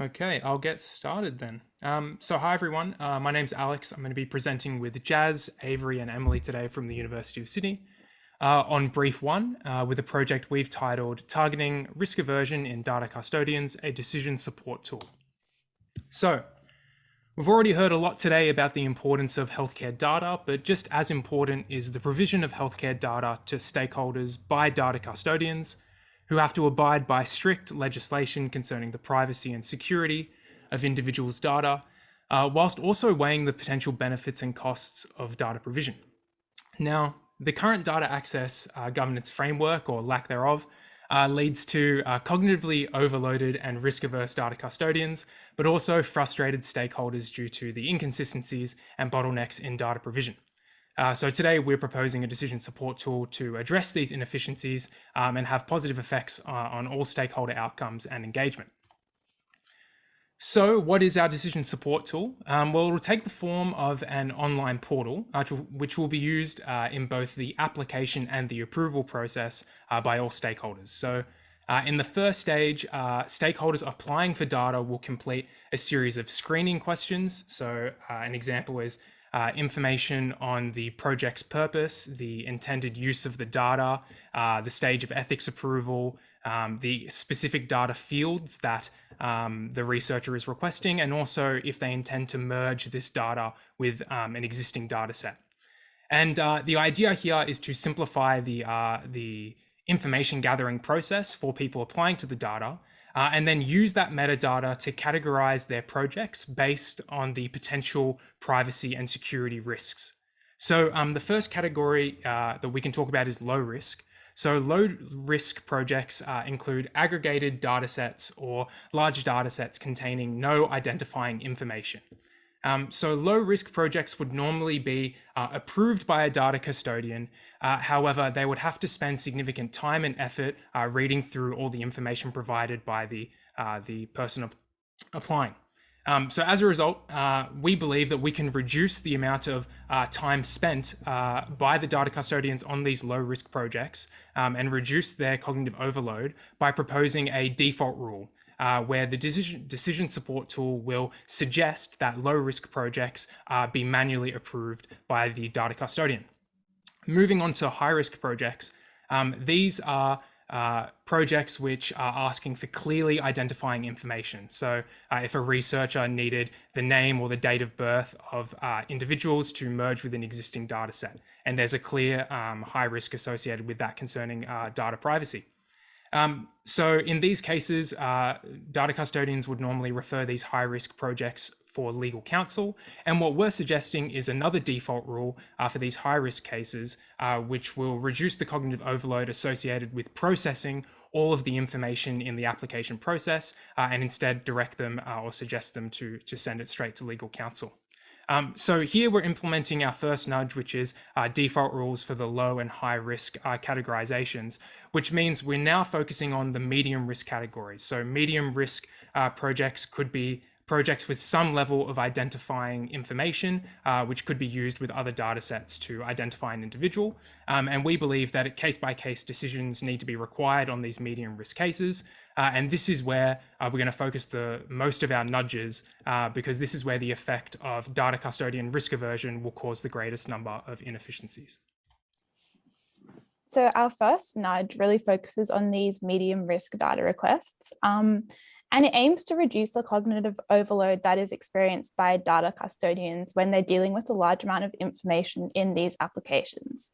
Okay, I'll get started then. So hi everyone, my name's Alex. I'm going to be presenting with Jaz, Avery and Emily today from the University of Sydney on brief one with a project we've titled Targeting Risk Aversion in Data Custodians, a Decision Support Tool. So we've already heard a lot today about the importance of healthcare data, but just as important is the provision of healthcare data to stakeholders by data custodians who have to abide by strict legislation concerning the privacy and security of individuals' data, whilst also weighing the potential benefits and costs of data provision. Now, the current data access governance framework, or lack thereof, leads to cognitively overloaded and risk-averse data custodians, but also frustrated stakeholders due to the inconsistencies and bottlenecks in data provision. So today we're proposing a decision support tool to address these inefficiencies and have positive effects on all stakeholder outcomes and engagement. So what is our decision support tool? Well, it will take the form of an online portal, which will be used in both the application and the approval process by all stakeholders. So in the first stage, stakeholders applying for data will complete a series of screening questions. So an example is information on the project's purpose, the intended use of the data, the stage of ethics approval, the specific data fields that the researcher is requesting, and also if they intend to merge this data with an existing data set. And the idea here is to simplify the information gathering process for people applying to the data, and then use that metadata to categorize their projects based on the potential privacy and security risks. So the first category that we can talk about is low risk. So low risk projects include aggregated data sets or large data sets containing no identifying information. So low risk projects would normally be approved by a data custodian. However, they would have to spend significant time and effort reading through all the information provided by the person applying. So as a result, we believe that we can reduce the amount of time spent by the data custodians on these low risk projects and reduce their cognitive overload by proposing a default rule where the decision support tool will suggest that low risk projects be manually approved by the data custodian. Moving on to high risk projects, these are projects which are asking for clearly identifying information. So if a researcher needed the name or the date of birth of individuals to merge with an existing data set, and there's a clear high risk associated with that concerning data privacy. So in these cases, data custodians would normally refer these high risk projects for legal counsel. And what we're suggesting is another default rule for these high risk cases, which will reduce the cognitive overload associated with processing all of the information in the application process and instead direct them or suggest them to send it straight to legal counsel. So here we're implementing our first nudge, which is default rules for the low and high risk categorizations, which means we're now focusing on the medium risk categories. So medium risk projects could be projects with some level of identifying information, which could be used with other data sets to identify an individual. And we believe that case-by-case decisions need to be required on these medium risk cases. And this is where we're going to focus the most of our nudges, because this is where the effect of data custodian risk aversion will cause the greatest number of inefficiencies. So our first nudge really focuses on these medium risk data requests. And it aims to reduce the cognitive overload that is experienced by data custodians when they're dealing with a large amount of information in these applications.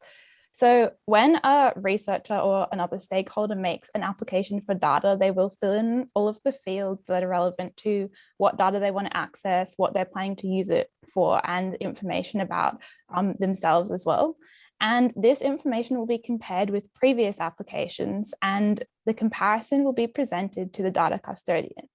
So when a researcher or another stakeholder makes an application for data, they will fill in all of the fields that are relevant to what data they want to access, what they're planning to use it for, and information about themselves as well. And this information will be compared with previous applications, and the comparison will be presented to the data custodian.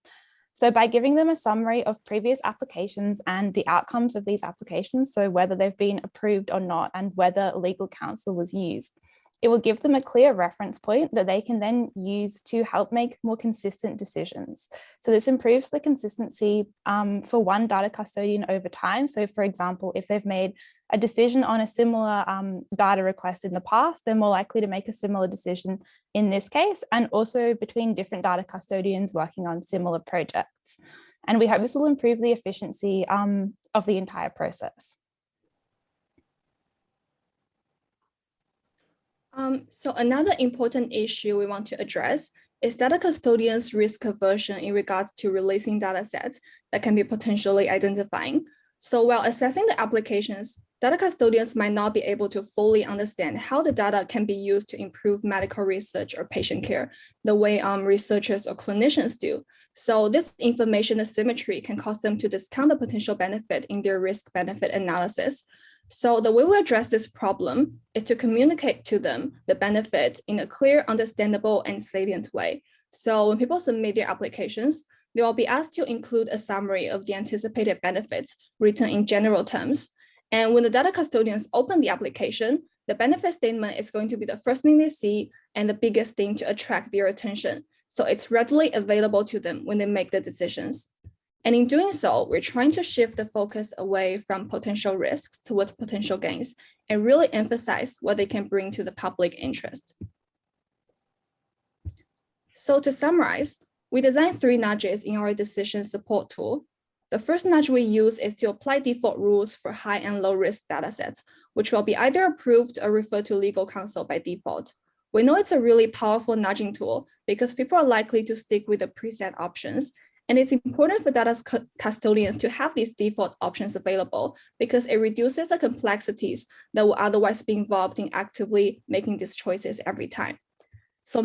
So by giving them a summary of previous applications and the outcomes of these applications, so whether they've been approved or not, and whether legal counsel was used, it will give them a clear reference point that they can then use to help make more consistent decisions. So this improves the consistency for one data custodian over time. So for example, if they've made a decision on a similar data request in the past, they're more likely to make a similar decision in this case, and also between different data custodians working on similar projects. And we hope this will improve the efficiency of the entire process. So another important issue we want to address is data custodians' risk aversion in regards to releasing data sets that can be potentially identifying. So while assessing the applications, data custodians might not be able to fully understand how the data can be used to improve medical research or patient care the way researchers or clinicians do. So this information asymmetry can cause them to discount the potential benefit in their risk-benefit analysis. So the way we address this problem is to communicate to them the benefit in a clear, understandable, and salient way. So when people submit their applications, they will be asked to include a summary of the anticipated benefits written in general terms. And when the data custodians open the application, the benefit statement is going to be the first thing they see and the biggest thing to attract their attention. So it's readily available to them when they make the decisions. And in doing so, we're trying to shift the focus away from potential risks towards potential gains and really emphasize what they can bring to the public interest. So to summarize, we designed 3 nudges in our decision support tool. The first nudge we use is to apply default rules for high and low risk datasets, which will be either approved or referred to legal counsel by default. We know it's a really powerful nudging tool because people are likely to stick with the preset options. And it's important for data custodians to have these default options available because it reduces the complexities that will otherwise be involved in actively making these choices every time. So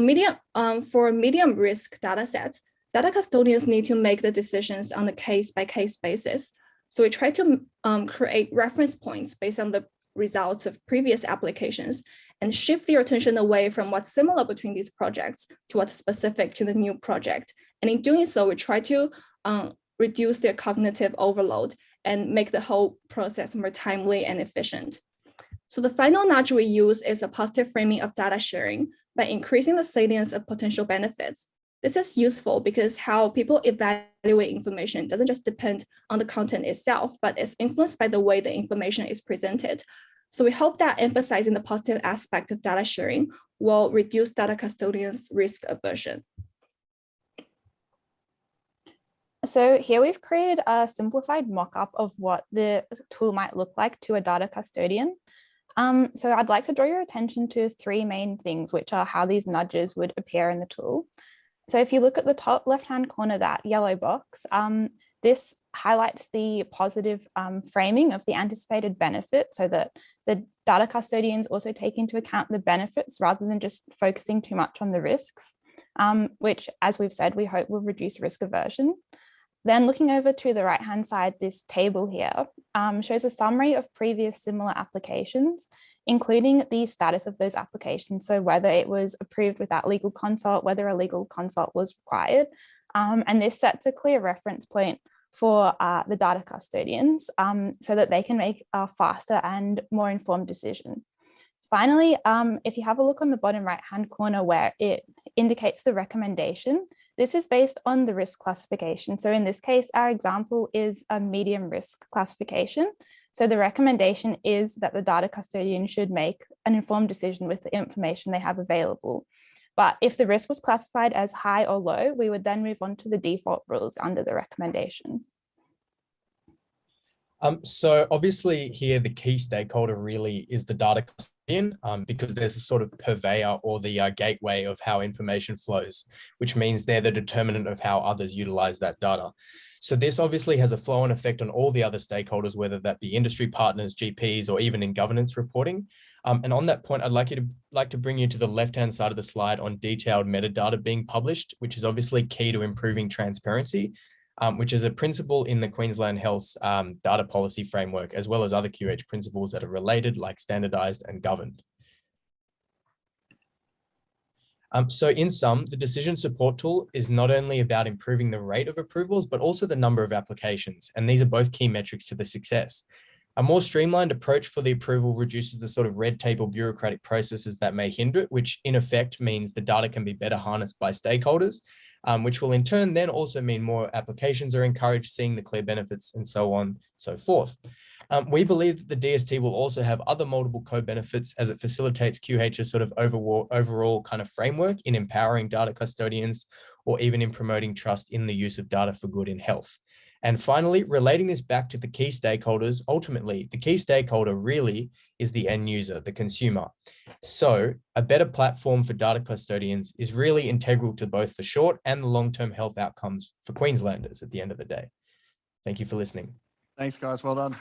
for medium risk data sets, data custodians need to make the decisions on a case-by-case basis. So we try to create reference points based on the results of previous applications and shift their attention away from what's similar between these projects to what's specific to the new project. And in doing so, we try to reduce their cognitive overload and make the whole process more timely and efficient. So the final nudge we use is a positive framing of data sharing by increasing the salience of potential benefits. This is useful because how people evaluate information doesn't just depend on the content itself, but is influenced by the way the information is presented. So we hope that emphasizing the positive aspect of data sharing will reduce data custodians' risk aversion. So here we've created a simplified mock-up of what the tool might look like to a data custodian. So I'd like to draw your attention to 3 main things, which are how these nudges would appear in the tool. So if you look at the top left-hand corner, that yellow box, this highlights the positive framing of the anticipated benefit so that the data custodians also take into account the benefits rather than just focusing too much on the risks, which, as we've said, we hope will reduce risk aversion. Then looking over to the right-hand side, this table here shows a summary of previous similar applications, including the status of those applications. So whether it was approved without legal consult, whether a legal consult was required. And this sets a clear reference point for the data custodians so that they can make a faster and more informed decision. Finally, if you have a look on the bottom right-hand corner where it indicates the recommendation, this is based on the risk classification. So in this case, our example is a medium risk classification. So the recommendation is that the data custodian should make an informed decision with the information they have available. But if the risk was classified as high or low, we would then move on to the default rules under the recommendation. So obviously here, the key stakeholder really is the data custodian because there's a sort of purveyor or the gateway of how information flows, which means they're the determinant of how others utilize that data. So this obviously has a flow-on effect on all the other stakeholders, whether that be industry partners, GPs, or even in governance reporting. And on that point, I'd like to bring you to the left-hand side of the slide on detailed metadata being published, which is obviously key to improving transparency, which is a principle in the Queensland Health's data policy framework, as well as other QH principles that are related, like standardized and governed. So in sum, the decision support tool is not only about improving the rate of approvals, but also the number of applications. And these are both key metrics to the success. A more streamlined approach for the approval reduces the sort of red tape or bureaucratic processes that may hinder it, which in effect means the data can be better harnessed by stakeholders, which will in turn then also mean more applications are encouraged, seeing the clear benefits and so on, so forth. We believe that the DST will also have other multiple co-benefits as it facilitates QH's sort of overall kind of framework in empowering data custodians or even in promoting trust in the use of data for good in health. And finally, relating this back to the key stakeholders, ultimately, the key stakeholder really is the end user, the consumer. So a better platform for data custodians is really integral to both the short and the long-term health outcomes for Queenslanders at the end of the day. Thank you for listening. Thanks, guys. Well done.